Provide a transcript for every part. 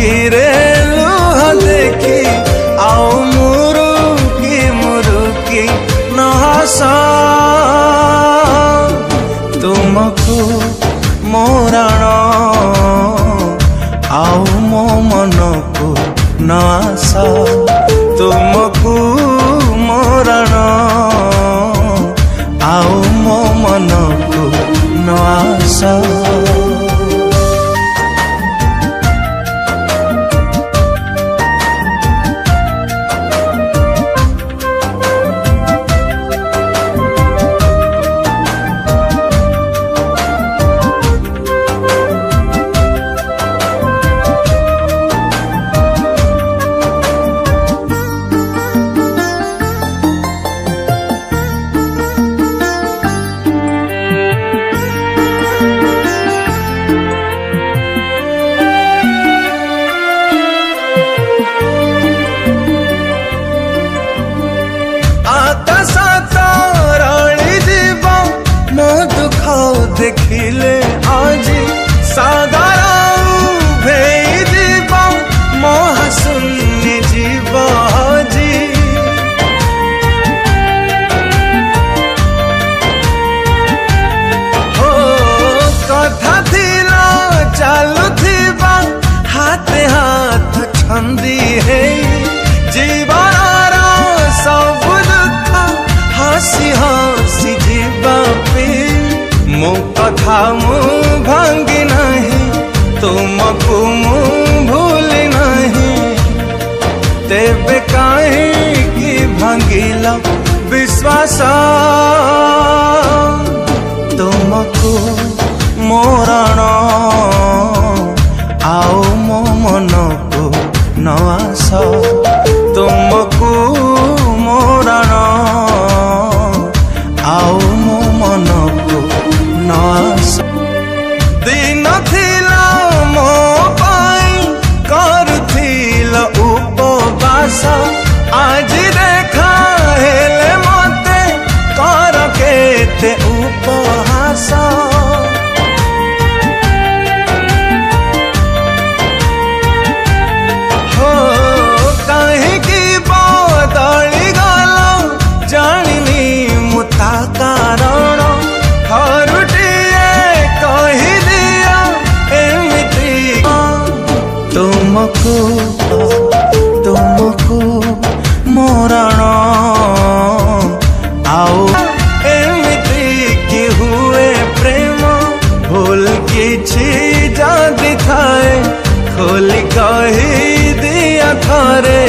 आखिरे लुह देखी आओ मुरुकी न हस तुमको मोराण आओ मो मन को न आस तुमको मोराण आओ मो मन को न आस देखिले आज सागर भेई जीव महाशून्य जीव जी हो कथा थिला चालुथिबा हाथे हाथ छंदी है जीवन सब दुख हसी हसी जीवा पे मो कथा मु भांगी नहीं तुमको मु भूली नहीं तेबे काहे कि भांगिला विश्वास तुमको मोराण आओ मो मन को न आस तुमको मोराण आओ मो मन को नास दिन थिला मो पाई करुथिला उपवास आज देखा हेले मते कर केते उपहास हो काहेकि बदली गला जानिनी मुता कारण तुमको मोराण आओ एमती कि हुए प्रेम भूल किछि जदि थाए खोली कही दिया थरे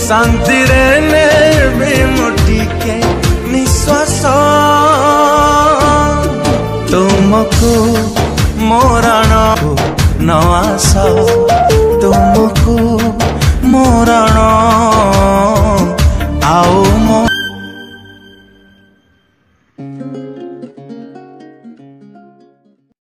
शांति रे नेबे मुठी के निश्वास तुमको मोराण न आस तुमको मोराण आओ मो